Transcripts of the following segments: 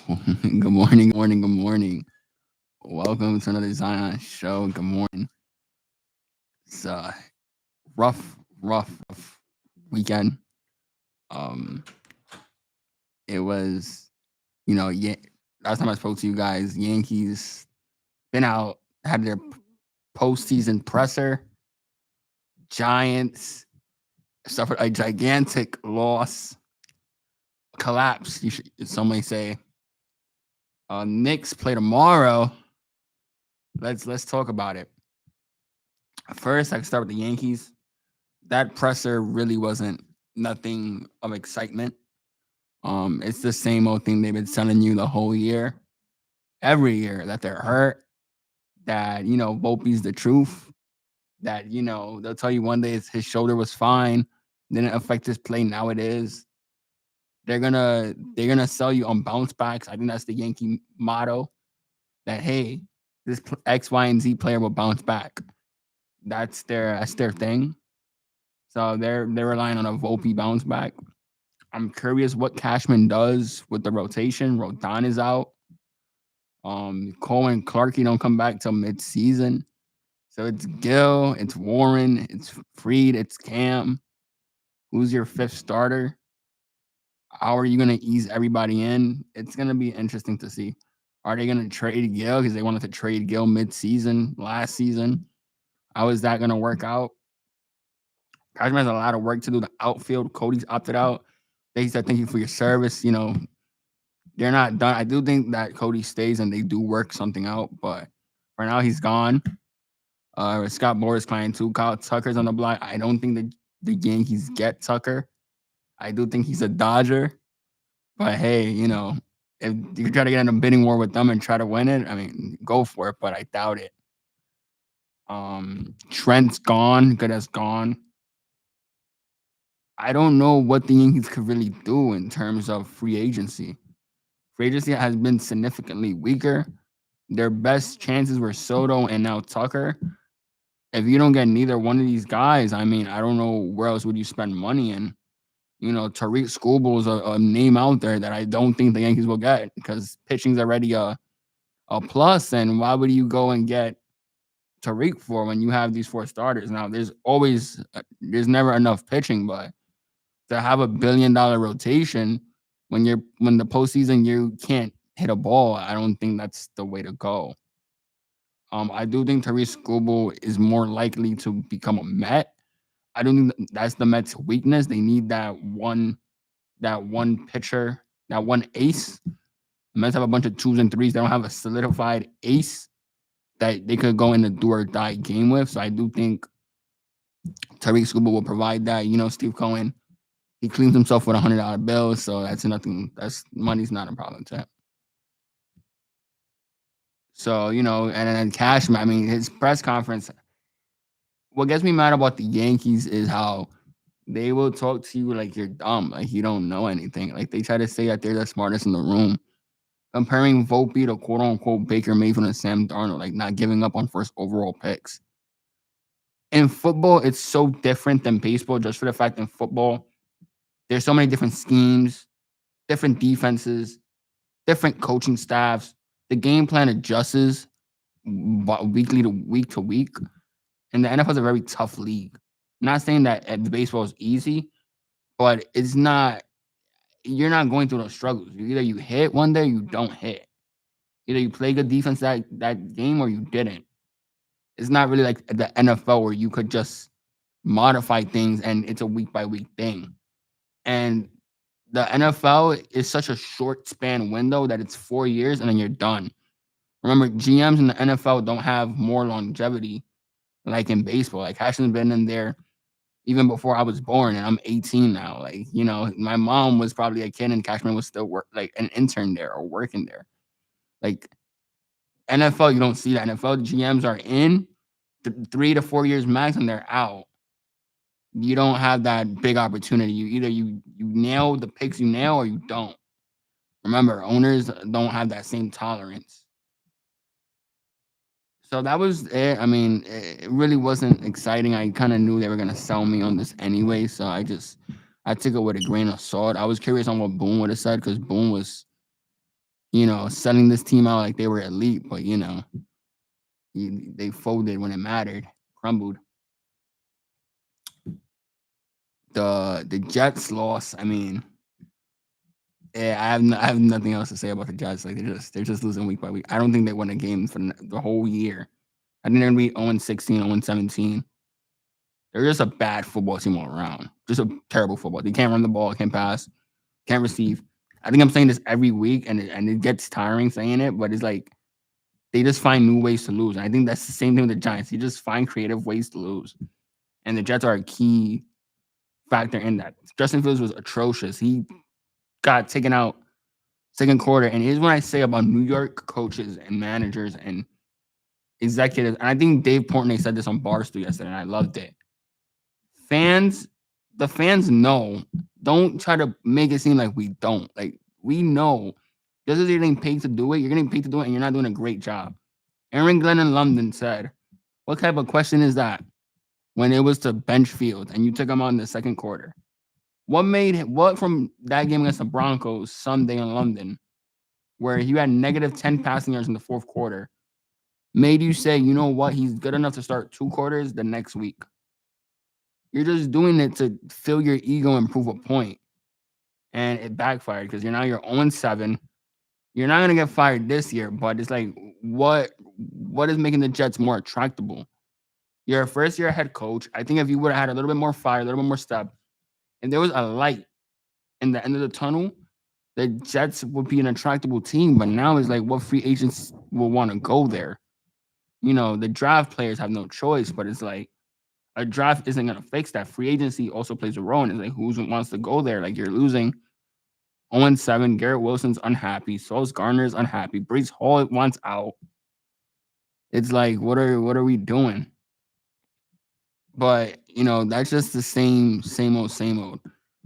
Good morning, good morning, good morning. Welcome to another Zion show. Good morning. It's a rough weekend. Um, it was, yeah. Last time I spoke to you guys, Yankees been out, had their postseason presser. Giants suffered a gigantic loss, collapse. Some may say. Knicks play tomorrow. Let's talk about it. First, I can start with the Yankees. That presser really wasn't nothing of excitement. It's the same old thing they've been telling you the whole year, every year that they're hurt, that Volpe's the truth, that they'll tell you one day his shoulder was fine, didn't affect his play. Now it is. They're gonna sell you on bounce backs. I think that's the Yankee motto. That hey, this X, Y, and Z player will bounce back. That's their thing. So they're relying on a Volpe bounce back. I'm curious what Cashman does with the rotation. Rodon is out. Cole and Clarky don't come back till mid-season. So it's Gill, it's Warren, it's Freed, it's Cam. Who's your fifth starter? How are you going to ease everybody in? It's going to be interesting to see. Are they going to trade Gill because they wanted to trade Gill mid-season last season? How is that going to work out? Cashman has a lot of work to do. The outfield, Cody's opted out. They said thank you for your service. They're not done. I do think that Cody stays and they do work something out, but for now he's gone. Scott Boras playing too. Kyle Tucker's on the block. I don't think the Yankees get Tucker. I do think he's a Dodger, but hey, if you try to get in a bidding war with them and try to win it, I mean, go for it, but I doubt it. Trent's gone. Good as gone. I don't know what the Yankees could really do in terms of free agency. Free agency has been significantly weaker. Their best chances were Soto and now Tucker. If you don't get neither one of these guys, I mean, I don't know where else would you spend money in. Tariq Skubal is a name out there that I don't think the Yankees will get because pitching's already a plus. And why would you go and get Tariq for when you have these four starters? Now, there's never enough pitching, but to have $1 billion rotation when the postseason you can't hit a ball, I don't think that's the way to go. I do think Tariq Skubal is more likely to become a Met. I don't think that's the Mets' weakness. They need that one pitcher, that one ace. The Mets have a bunch of twos and threes. They don't have a solidified ace that they could go in the do or die game with. So I do think Tariq Skubal will provide that. Steve Cohen, he cleans himself with $100 bills, so that's nothing. That's money's not a problem to him. So and then Cashman. I mean, his press conference. What gets me mad about the Yankees is how they will talk to you like you're dumb, like you don't know anything. Like they try to say that they're the smartest in the room, comparing Volpe to quote unquote Baker Mayfield and Sam Darnold, like not giving up on first overall picks. In football, it's so different than baseball, just for the fact in football, there's so many different schemes, different defenses, different coaching staffs. The game plan adjusts weekly to week. And the NFL is a very tough league. I'm not saying that the baseball is easy, but it's not. You're not going through those struggles. Either you hit one day, or you don't hit. Either you play good defense that game, or you didn't. It's not really like the NFL where you could just modify things and it's a week by week thing. And the NFL is such a short span window that it's 4 years and then you're done. Remember, GMs in the NFL don't have more longevity like in baseball. Like Cashman's been in there even before I was born, and I'm 18 now. Like, my mom was probably a kid and Cashman was still like an intern there or working there. Like NFL, you don't see that. NFL GMs are in 3 to 4 years max and they're out. You don't have that big opportunity. You nail the picks you nail or you don't. Remember, owners don't have that same tolerance. So that was it. I mean, it really wasn't exciting. I kind of knew they were gonna sell me on this anyway, so I took it with a grain of salt. I was curious on what Boone would have said because Boone was Selling this team out like they were elite, but they folded when it mattered, crumbled. The Jets lost. I mean, yeah, I have nothing else to say about the Jets. Like they're just losing week by week. I don't think they won a game for the whole year. I think they're gonna be 0-16, 0-17. They're just a bad football team all around. Just a terrible football. They can't run the ball, can't pass, can't receive. I think I'm saying this every week, and it gets tiring saying it, but it's like they just find new ways to lose. And I think that's the same thing with the Giants. You just find creative ways to lose, and the Jets are a key factor in that. Justin Fields was atrocious. He got taken out second quarter, and here's what I say about New York coaches and managers and executives. And I think Dave Portnoy said this on Barstool yesterday, and I loved it. Fans, the fans know. Don't try to make it seem like we don't. Like we know. Just as you're getting paid to do it, you're getting paid to do it, and you're not doing a great job. Aaron Glenn in London said, "What type of question is that?" When it was to bench Field and you took him out in the second quarter. What from that game against the Broncos Sunday in London, where he had negative 10 passing yards in the fourth quarter, made you say, you know what, he's good enough to start 2 quarters the next week? You're just doing it to fill your ego and prove a point. And it backfired because you're 0-7. You're not gonna get fired this year, but it's like what is making the Jets more attractable? You're a first year head coach. I think if you would have had a little bit more fire, a little bit more step, and there was a light in the end of the tunnel, the Jets would be an attractable team. But now it's like what free agents will want to go there. The draft players have no choice, but it's like a draft isn't gonna fix that. Free agency also plays a role, and it's like who wants to go there? Like you're losing 0-7. Garrett Wilson's unhappy. Sauce Gardner's unhappy. Brees Hall wants out. It's like what are we doing? But that's just the same old, same old.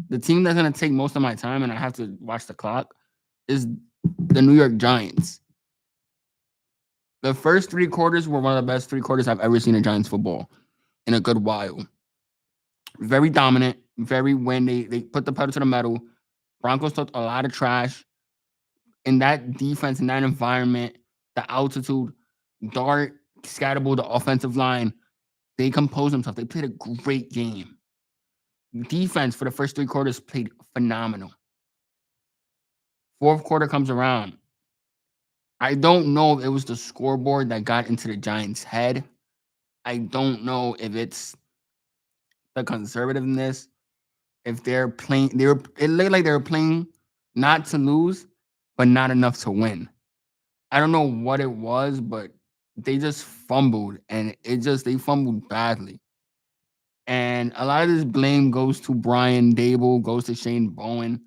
The team that's gonna take most of my time, and I have to watch the clock, is the New York Giants. The first 3 quarters were one of the best 3 quarters I've ever seen in Giants football in a good while. Very dominant, very when they put the pedal to the metal. Broncos took a lot of trash in that defense, in that environment, the altitude, Dart, Scatterable, the offensive line. They composed themselves. They played a great game. Defense for the first 3 quarters played phenomenal. Fourth quarter comes around. I don't know if it was the scoreboard that got into the Giants' head. I don't know if it's the conservativeness. If they're playing, it looked like they were playing not to lose, but not enough to win. I don't know what it was, but they just fumbled, and they fumbled badly. And a lot of this blame goes to Brian Dable, goes to Shane Bowen,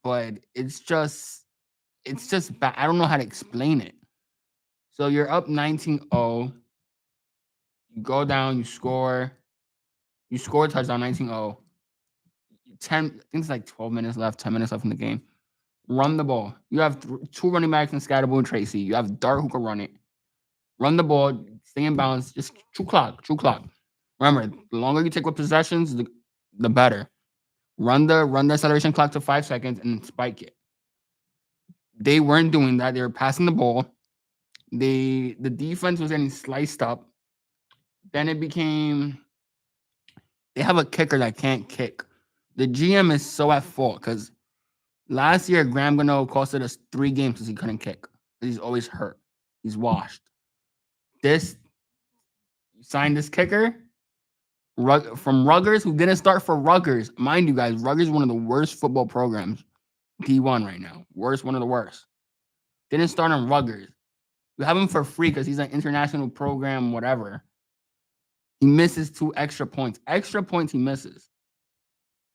but it's just bad. I don't know how to explain it. So you're up 19-0. You go down, you score a touchdown 19-0. 10, I think it's like 12 minutes left, 10 minutes left in the game. Run the ball. You have 2 running backs in Scatterable and Tracy. You have Dart who can run it. Run the ball, stay in balance, just true clock. Remember, the longer you take with possessions, the better. Run the acceleration clock to 5 seconds and spike it. They weren't doing that. They were passing the ball. The defense was getting sliced up. Then it became they have a kicker that can't kick. The GM is so at fault because last year Graham Gano costed us 3 games because he couldn't kick. He's always hurt. He's washed. You signed this kicker from Rutgers, who didn't start for Rutgers. Mind you guys, Rutgers is one of the worst football programs, D1 right now. One of the worst. Didn't start on Rutgers. You have him for free because he's an international program, whatever. He misses 2 extra points. Extra points he misses.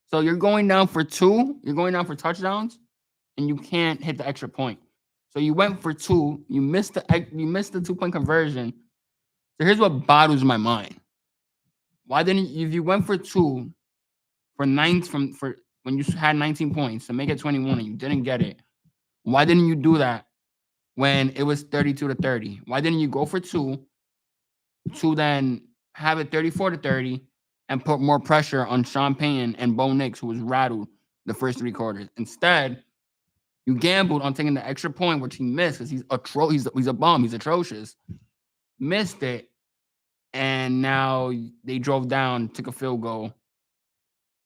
So you're going down for 2. You're going down for touchdowns, and you can't hit the extra point. So you went for 2. You missed the 2-point conversion. So here's what boggles my mind. Why didn't if you went for 2 for when you had 19 points to make it 21 and you didn't get it? Why didn't you do that when it was 32-30? Why didn't you go for 2 to then have it 34-30 and put more pressure on Sean Payton and Bo Nix, who was rattled the first 3 quarters? Instead, You gambled on taking the extra point, which he missed because he's a bum. He's atrocious. Missed it, and now they drove down, took a field goal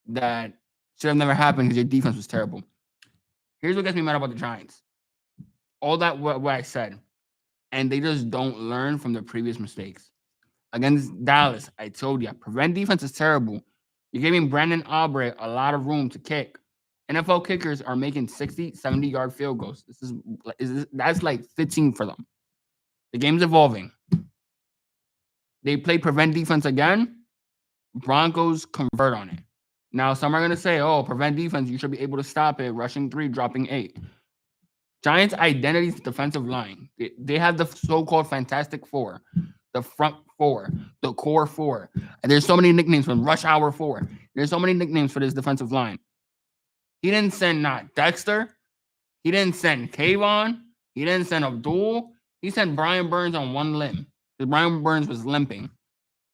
that should have never happened because your defense was terrible. Here's what gets me mad about the Giants. All that what I said, and they just don't learn from their previous mistakes. Against Dallas, I told you, prevent defense is terrible. You're giving Brandon Albright a lot of room to kick. NFL kickers are making 60, 70-yard field goals. That's like 15 for them. The game's evolving. They play prevent defense again. Broncos convert on it. Now, some are going to say, oh, prevent defense, you should be able to stop it, rushing 3, dropping 8. Giants' identity is defensive line. They have the so-called Fantastic Four, the front four, the core four. And there's so many nicknames from Rush Hour 4. There's so many nicknames for this defensive line. He didn't send not Dexter. He didn't send Kayvon. He didn't send Abdul. He sent Brian Burns on one limb because Brian Burns was limping.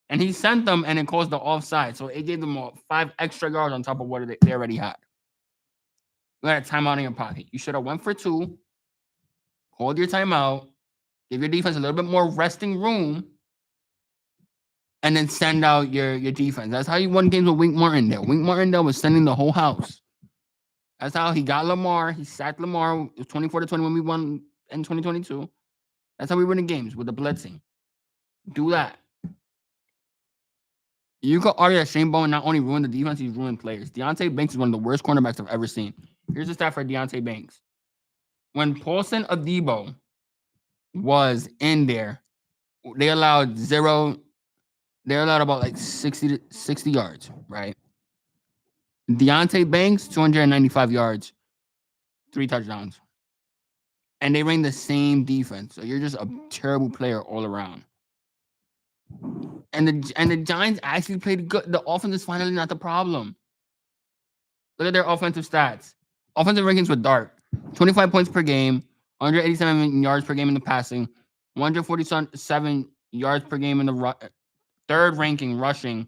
And he sent them, and it caused the offside. So it gave them 5 extra yards on top of what they already had. You had a timeout in your pocket. You should have went for 2, called your timeout, give your defense a little bit more resting room, and then send out your defense. That's how you won games with Wink Martindale. Wink Martindale was sending the whole house. That's how he got Lamar. He sacked Lamar. It was 24-20 when we won in 2022. That's how we win the games, with the blitzing. Do that. You could argue that Shane Bowen not only ruined the defense, he's ruined players. Deontay Banks is one of the worst cornerbacks I've ever seen. Here's the stat for Deontay Banks. When Paulson Adebo was in there, they allowed about like 60 yards, right? Deontay Banks, 295 yards, 3 touchdowns. And they ran the same defense. So you're just a terrible player all around. And the Giants actually played good. The offense is finally not the problem. Look at their offensive stats. Offensive rankings were dark. 25 points per game, 187 yards per game in the passing, 147 yards per game in the third ranking rushing,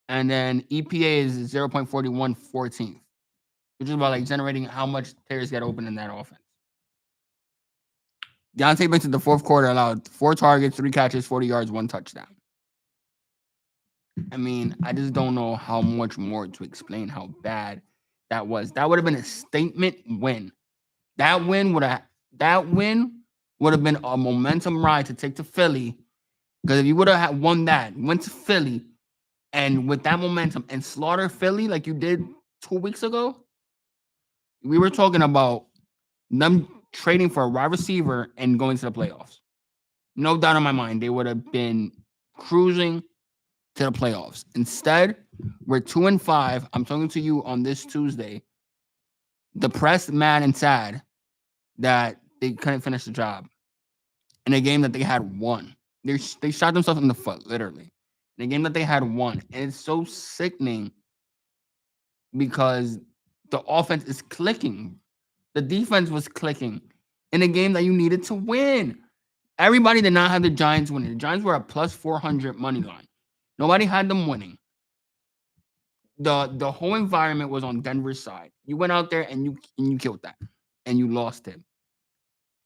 and then EPA is 0.41 14th, which is about like generating how much players get open in that offense. Deontay Banks in the fourth quarter allowed 4 targets, 3 catches, 40 yards, 1 touchdown. I mean, I just don't know how much more to explain how bad that was. That would have been a statement win. That win would have been a momentum ride to take to Philly. Because if you would have won that, went to Philly, and with that momentum and slaughter Philly like you did 2 weeks ago, we were talking about them trading for a wide receiver and going to the playoffs. No doubt in my mind, they would have been cruising to the playoffs. Instead, we're 2-5. I'm talking to you on this Tuesday, depressed, mad, and sad that they couldn't finish the job in a game that they had won. They shot themselves in the foot, literally, in a game that they had won. And it's so sickening because the offense is clicking. The defense was clicking in a game that you needed to win. Everybody did not have the Giants winning. The Giants were a plus 400 money line. Nobody had them winning. The whole environment was on Denver's side. You went out there and you killed that, and you lost it.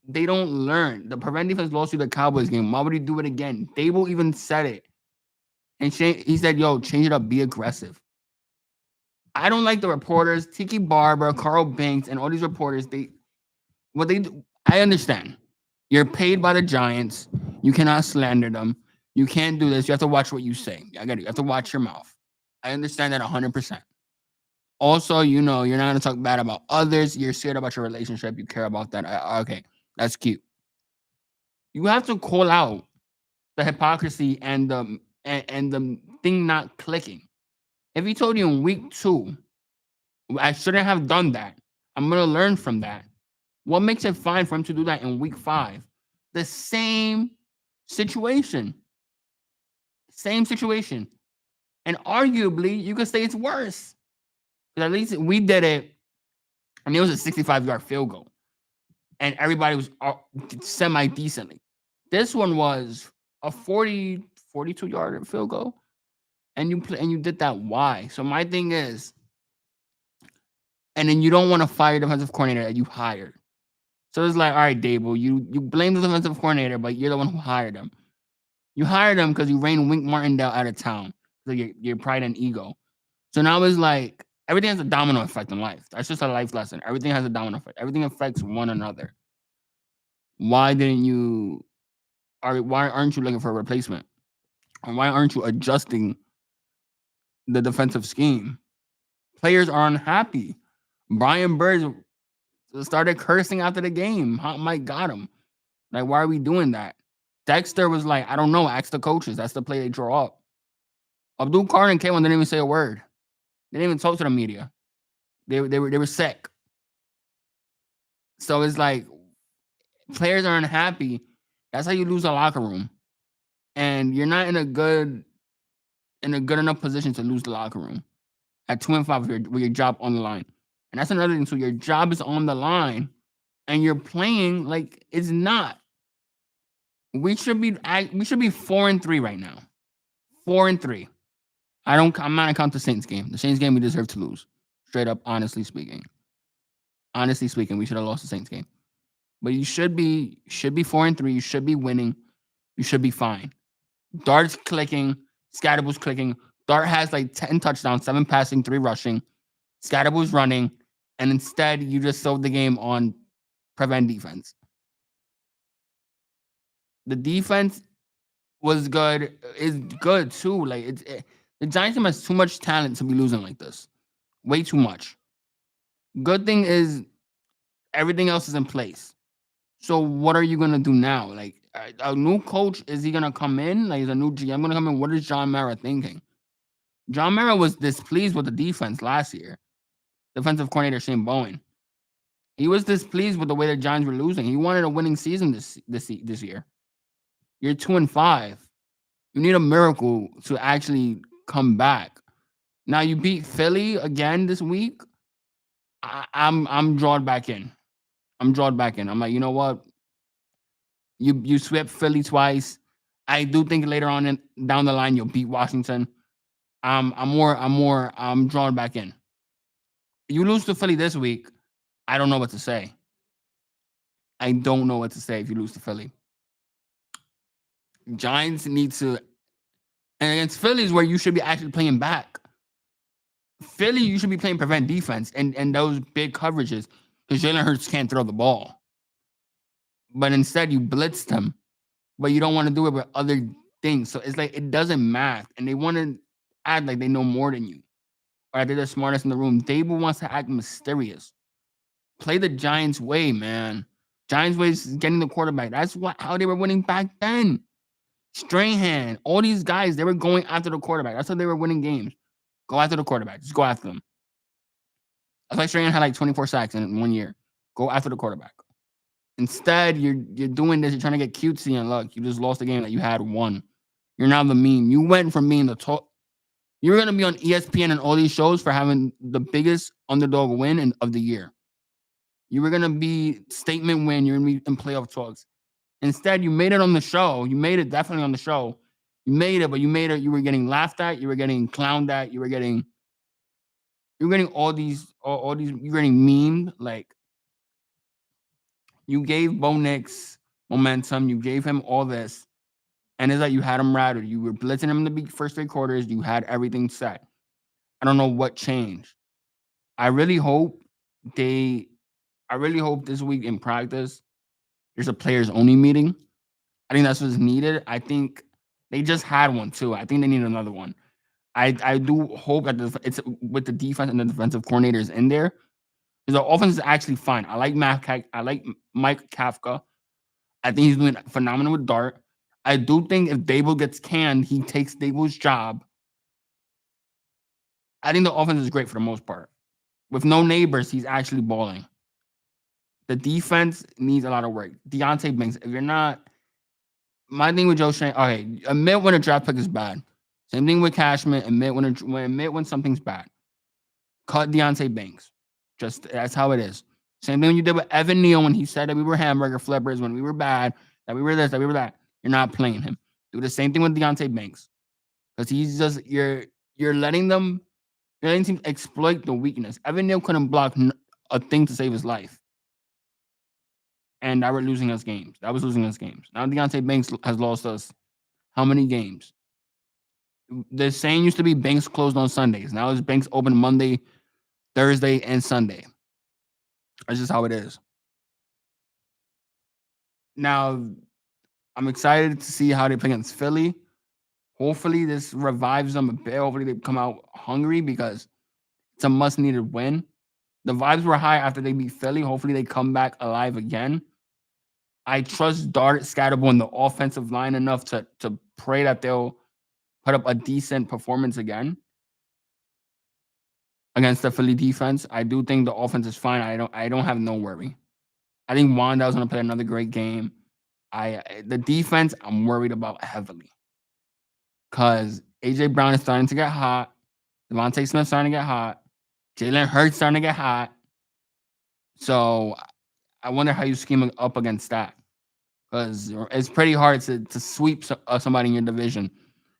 They don't learn. The prevent defense lost you the Cowboys game. Why would he do it again? Dable even said it, and he said, "Yo, change it up. Be aggressive." I don't like the reporters, Tiki Barber, Carl Banks, and all these reporters. What they do, I understand. You're paid by the Giants. You cannot slander them. You can't do this. You have to watch what you say. I got it. You have to watch your mouth. I understand that 100%. Also, you're not going to talk bad about others. You're scared about your relationship. You care about that. Okay, that's cute. You have to call out the hypocrisy and the thing not clicking. If he told you in week 2, I shouldn't have done that, I'm going to learn from that. What makes it fine for him to do that in week 5? The same situation. Same situation. And arguably, you could say it's worse. But at least we did it, and it was a 65-yard field goal. And everybody was semi-decently. This one was a 42-yard field goal. And you did that. Why? So my thing is, and then you don't want to fire the defensive coordinator that you hired. So it's like, all right, Dable, you blame the defensive coordinator, but you're the one who hired him. You hired him because you ran Wink Martindale out of town. So your pride and ego. So now it's like everything has a domino effect in life. That's just a life lesson. Everything has a domino effect. Everything affects one another. Why didn't you? Why aren't you looking for a replacement? And why aren't you adjusting the defensive scheme? Players are unhappy. Brian Burns started cursing after the game. Mike got him. Like, why are we doing that? Dexter was like, I don't know. Ask the coaches. That's the play they draw up. Abdul Karim and K1 didn't even say a word. They didn't even talk to the media. They were sick. So it's like players are unhappy. That's how you lose a locker room. And you're not in a good enough position to lose the locker room at 2-5 with your job on the line. And that's another thing. So your job is on the line and you're playing like it's not. We should be 4-3 right now. 4-3. I'm not gonna count the Saints game. The Saints game we deserve to lose. Straight up, honestly speaking. Honestly speaking, we should have lost the Saints game. But you should be 4-3. You should be winning. You should be fine. Dart's clicking. Scatterbull's clicking. Dart has like 10 touchdowns, 7 passing, 3 rushing. Scatterbull's running. And instead, you just sold the game on prevent defense. The defense was good. Is good too. Like the Giants team has too much talent to be losing like this. Way too much. Good thing is everything else is in place. So what are you gonna do now? Like a new coach, is he gonna come in? Like is a new GM gonna come in? What is John Mara thinking? John Mara was displeased with the defense last year. Defensive coordinator Shane Bowen. He was displeased with the way the Giants were losing. He wanted a winning season this year. You're 2-5. You need a miracle to actually come back. Now you beat Philly again this week. I'm drawn back in. I'm like, you know what? You swept Philly twice. I do think later on down the line you'll beat Washington. I'm drawn back in. You lose to Philly this week. I don't know what to say. I don't know what to say if you lose to Philly. Giants need to, and against Philly is where you should be actually playing back. Philly, you should be playing prevent defense and those big coverages because Jalen Hurts can't throw the ball. But instead, you blitzed him, but you don't want to do it with other things. So it's like it doesn't math, and they want to act like they know more than you, or they're the smartest in the room. Dable wants to act mysterious. Play the Giants' way, man. Giants' way is getting the quarterback. That's how they were winning back then. Strahan, all these guys, they were going after the quarterback. That's how they were winning games. Go after the quarterback. Just go after them. That's why Strahan had like 24 sacks in 1 year. Go after the quarterback. Instead, you're doing this. You're trying to get cutesy and look. You just lost the game that you had won. You're now the meme. You went from being the top. You were going to be on ESPN and all these shows for having the biggest underdog win of the year. You were going to be statement win. You're going to be in playoff talks. Instead, you made it on the show. You made it definitely on the show. You made it, but you were getting laughed at. You were getting clowned at. You were getting all these, you're getting memed. Like, you gave Bo Nix momentum. You gave him all this. And it's like you had him rattled. You were blitzing him in the first 3 quarters. You had everything set. I don't know what changed. I really hope this week in practice, there's a players only meeting. I think that's what's needed. I think they just had one too. I think they need another one. I do hope that it's with the defense and the defensive coordinators in there. Because the offense is actually fine. I like Mike Kafka. I think he's doing phenomenal with Dart. I do think if Dable gets canned, he takes Dable's job. I think the offense is great for the most part. With no neighbors, he's actually balling. The defense needs a lot of work. Deontay Banks, if you're not, my thing with Joe Shane, okay, admit when a draft pick is bad. Same thing with Cashman. Admit when something's bad. Cut Deontay Banks. Just that's how it is. Same thing when you did with Evan Neal when he said that we were hamburger flippers, when we were bad, that we were this, that we were that. You're not playing him. Do the same thing with Deontay Banks. Because he's just you're letting them They're letting teams exploit the weakness. Evan Neal couldn't block a thing to save his life. And that were losing us games. That was losing us games. Now Deontay Banks has lost us how many games? The saying used to be Banks closed on Sundays. Now it's Banks open Monday, Thursday, and Sunday. That's just how it is. Now, I'm excited to see how they play against Philly. Hopefully, this revives them a bit. Hopefully, they come out hungry because it's a must needed win. The vibes were high after they beat Philly. Hopefully, they come back alive again. I trust Dart, Scatterbo, and the offensive line enough to pray that they'll put up a decent performance again against the Philly defense. I do think the offense is fine. I don't have no worry. I think Wanda's gonna play another great game. The defense I'm worried about heavily because AJ Brown is starting to get hot. Devontae Smith starting to get hot. Jalen Hurts starting to get hot. So I wonder how you scheme up against that because it's pretty hard to sweep somebody in your division,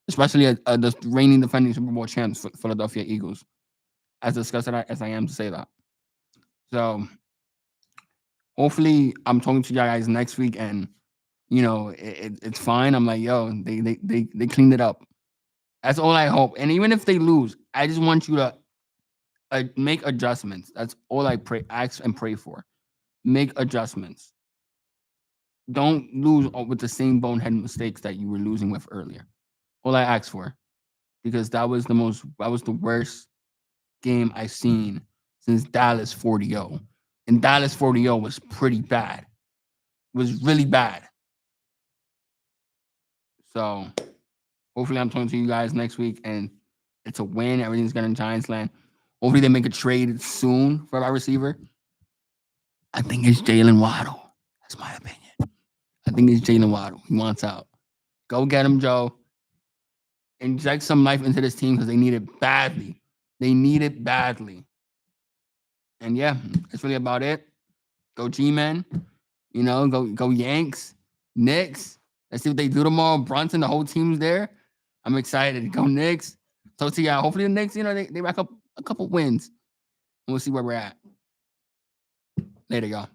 especially the reigning defending Super Bowl champs, Philadelphia Eagles. As disgusted as I am to say that. So hopefully I'm talking to you guys next week and it's fine. I'm like, yo, they cleaned it up. That's all I hope. And even if they lose, I just want you to make adjustments. That's all I ask and pray for. Make adjustments. Don't lose with the same bonehead mistakes that you were losing with earlier. All I ask for, because that was the worst game I've seen since Dallas 40-0. And Dallas 40-0 was pretty bad. It was really bad. So hopefully I'm talking to you guys next week and it's a win. Everything's good in Giants land. Hopefully they make a trade soon for our receiver. I think it's Jalen Waddle. That's my opinion. I think it's Jalen Waddle. He wants out. Go get him, Joe. Inject some life into this team because they need it badly. They need it badly. And yeah, that's really about it. Go G-Men. Go Yanks. Knicks. Let's see what they do tomorrow. Brunson, the whole team's there. I'm excited. Go Knicks. So see, hopefully the Knicks, they rack up a couple wins. And we'll see where we're at. Later, y'all.